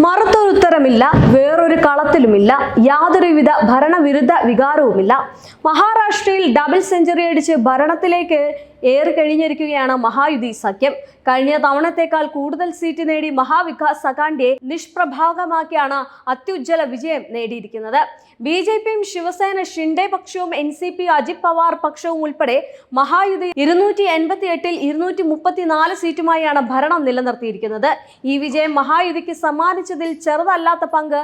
മറുത്തൊരുത്തരമില്ല, വേറൊരു കളത്തിലുമില്ല, യാതൊരുവിധ ഭരണവിരുദ്ധ വികാരവുമില്ല. മഹാരാഷ്ട്രയിൽ ഡബിൾ സെഞ്ചുറി അടിച്ച് ഭരണത്തിലേക്ക് ഏറിക്കഴിഞ്ഞിരിക്കുകയാണ് മഹായുതി സഖ്യം. കഴിഞ്ഞ തവണത്തേക്കാൾ കൂടുതൽ സീറ്റ് നേടി മഹാവികാസ് അഘാഡിയെ നിഷ്പ്രഭാഗമാക്കിയാണ് അത്യുജ്വല വിജയം നേടിയിരിക്കുന്നത്. ബി.ജെ.പിയും ശിവസേന ഷിൻഡെ പക്ഷവും എൻ.സി.പി അജിത് പവാർ പക്ഷവും ഉൾപ്പെടെ മഹായുതി 288-ൽ 234 സീറ്റുമായാണ് ഭരണം നിലനിർത്തിയിരിക്കുന്നത്. ഈ വിജയം മഹായുതിക്ക് സമ്മാനിച്ചതിൽ ചെറുതല്ലാത്ത പങ്ക്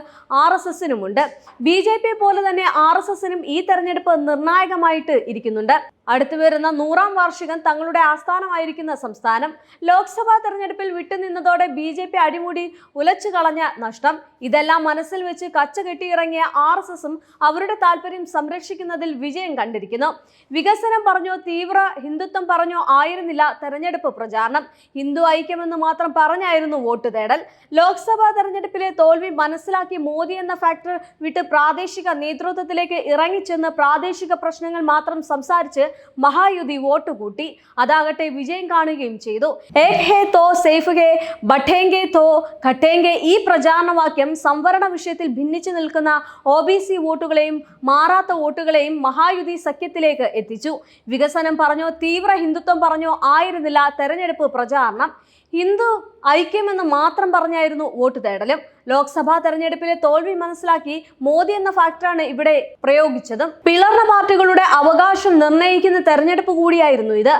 RSSനുമുണ്ട്. ബി.ജെ.പിയെ പോലെ തന്നെ RSSനും ഈ തെരഞ്ഞെടുപ്പ് നിർണായകമായിട്ട് ഇരിക്കുന്നുണ്ട്. അടുത്തു വരുന്ന 100ാം വാർഷികം തങ്ങളുടെ ആസ്ഥാനമായിരിക്കുന്ന സംസ്ഥാനം ലോക്സഭാ തെരഞ്ഞെടുപ്പിൽ വിട്ടുനിന്നതോടെ ബി.ജെ.പി അടിമുടി ഉലച്ചു കളഞ്ഞ നഷ്ടം. ഇതെല്ലാം മനസ്സിൽ വെച്ച് കച്ച കെട്ടിയിറങ്ങിയ RSSും അവരുടെ താല്പര്യം സംരക്ഷിക്കുന്നതിൽ വിജയം കണ്ടിരിക്കുന്നു. വികസനം പറഞ്ഞോ തീവ്ര ഹിന്ദുത്വം പറഞ്ഞോ ആയിരുന്നില്ല തെരഞ്ഞെടുപ്പ് പ്രചാരണം. ഹിന്ദു ഐക്യമെന്ന് മാത്രം പറഞ്ഞായിരുന്നു വോട്ട് തേടൽ. ലോക്സഭാ തെരഞ്ഞെടുപ്പിലെ തോൽവി മനസ്സിലാക്കി മോദി എന്ന ഫാക്ടർ വിട്ട് പ്രാദേശിക നേതൃത്വത്തിലേക്ക് ഇറങ്ങിച്ചെന്ന് പ്രാദേശിക പ്രശ്നങ്ങൾ മാത്രം സംസാരിച്ച് മഹായുതി വോട്ട് കൂട്ടി. അതാകട്ടെ വിജയം കാണുകയും ചെയ്തു. ഏക് ഹേ തോ സേഫ് ഹേ, ബഠേംഗെ തോ ഘട്ടേംഗെ. ഈ പ്രചാരണവാക്യം സംവരണ വിഷയത്തിൽ ഭിന്നിച്ചു നിൽക്കുന്ന OBC വോട്ടുകളെയും മാറാത്ത വോട്ടുകളെയും മഹായുതി സഖ്യത്തിലേക്ക് എത്തിച്ചു. വികസനം പറഞ്ഞോ തീവ്ര ഹിന്ദുത്വം പറഞ്ഞോ ആയിരുന്നില്ല തെരഞ്ഞെടുപ്പ് പ്രചാരണം. ഹിന്ദു ഐക്യമെന്ന് മാത്രം പറഞ്ഞായിരുന്നു വോട്ട് തേടലും. ലോക്സഭാ തെരഞ്ഞെടുപ്പിലെ തോൽവി മനസ്സിലാക്കി മോദി എന്ന ഫാക്ടറാണ് ഇവിടെ പ്രയോഗിച്ചത്. പിളർന്ന പാർട്ടികളുടെ അവകാശം നിർണ്ണയിക്കുന്ന തെരഞ്ഞെടുപ്പ് കൂടിയായിരുന്നു ഇത്.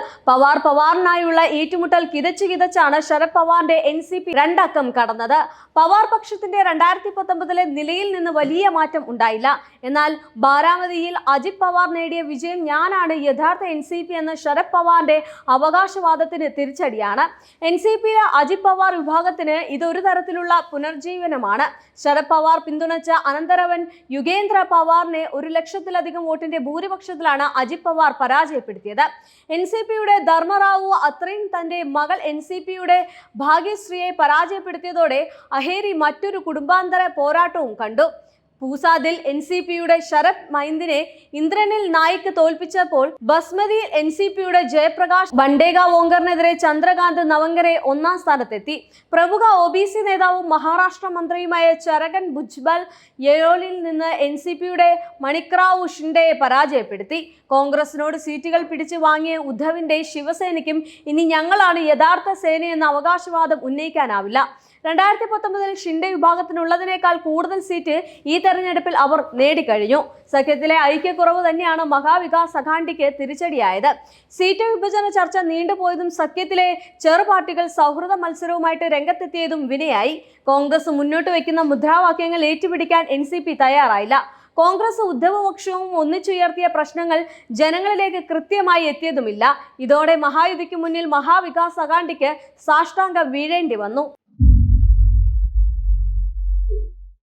പവാറിനായുള്ള ഏറ്റുമുട്ടൽ കിതച്ചാണ് ശരത് പവാറിന്റെ NCP 2 അക്കം കടന്നത്. പവാർ പക്ഷത്തിന്റെ 2019-ലെ നിലയിൽ നിന്ന് വലിയ മാറ്റം ഉണ്ടായില്ല. എന്നാൽ ബാരാമതിയിൽ അജിത് പവാർ നേടിയ വിജയം ഞാനാണ് യഥാർത്ഥ NCP എന്ന ശരത് പവാറിന്റെ അവകാശവാദത്തിന് തിരിച്ചടിയാണ്. NCPയിലെ അജിത് പവാർ വിഭാഗത്തിന് ഇതൊരു തരത്തിലുള്ള പുനർജീവനമാണ്. ശരത് പവാർ പിന്തുണച്ച അനന്തരവൻ യുഗേന്ദ്ര പവാറിനെ 1 ലക്ഷത്തിലധികം വോട്ടിന്റെ ഭൂരിപക്ഷത്തിലാണ് അജിത് പവാർ പരാജയപ്പെടുത്തിയത്. NCPയുടെ ധർമ്മറാവു അത്രയും തന്റെ മകൾ NCPയുടെ ഭാഗ്യശ്രീയെ പരാജയപ്പെടുത്തിയതോടെ അഹേരി മറ്റൊരു കുടുംബാന്തര പോരാട്ടവും കണ്ടു. പൂസാദിൽ NCPയുടെ ശരത് മൈന്ദിനെ ഇന്ദ്രനിൽ നായിക്ക് തോൽപ്പിച്ചപ്പോൾ ബസ്മതിയിൽ NCPയുടെ ജയപ്രകാശ് വണ്ടേഗാവോങ്കറിനെതിരെ ചന്ദ്രകാന്ത് നവങ്കരെ 1ാം സ്ഥാനത്തെത്തി. പ്രമുഖ OBC നേതാവും മഹാരാഷ്ട്ര മന്ത്രിയുമായ ചരകൻ ഭുജ്ബൽ യയോലിൽ നിന്ന് NCPയുടെ മണിക്റാവു ഷിൻഡെയെ പരാജയപ്പെടുത്തി. കോൺഗ്രസിനോട് സീറ്റുകൾ പിടിച്ചു വാങ്ങിയ ഉദ്ധവിന്റെ ശിവസേനയ്ക്കും ഇനി ഞങ്ങളാണ് യഥാർത്ഥ സേനയെന്ന അവകാശവാദം ഉന്നയിക്കാനാവില്ല. 2019-ൽ ഷിൻഡെ വിഭാഗത്തിനുള്ളതിനേക്കാൾ കൂടുതൽ സീറ്റ് ഈ തെരഞ്ഞെടുപ്പിൽ അവർ നേടിക്കഴിഞ്ഞു. സഖ്യത്തിലെ ഐക്യക്കുറവ് തന്നെയാണ് മഹാവികാസ് അഘാഡിക്ക് തിരിച്ചടിയായത്. സീറ്റ് വിഭജന ചർച്ച നീണ്ടുപോയതും സഖ്യത്തിലെ ചെറുപാർട്ടികൾ സൗഹൃദ മത്സരവുമായിട്ട് രംഗത്തെത്തിയതും വിനയായി. കോൺഗ്രസ് മുന്നോട്ട് വയ്ക്കുന്ന മുദ്രാവാക്യങ്ങൾ ഏറ്റുപിടിക്കാൻ NCP തയ്യാറായില്ല. കോൺഗ്രസ് ഉദ്ധവ് പക്ഷവും ഒന്നിച്ചുയർത്തിയ പ്രശ്നങ്ങൾ ജനങ്ങളിലേക്ക് കൃത്യമായി എത്തിയതുമില്ല. ഇതോടെ മഹായുതിക്ക് മുന്നിൽ മഹാവികാസ് അഘാഡിക്ക് സാഷ്ടാംഗം വീഴേണ്ടി വന്നു.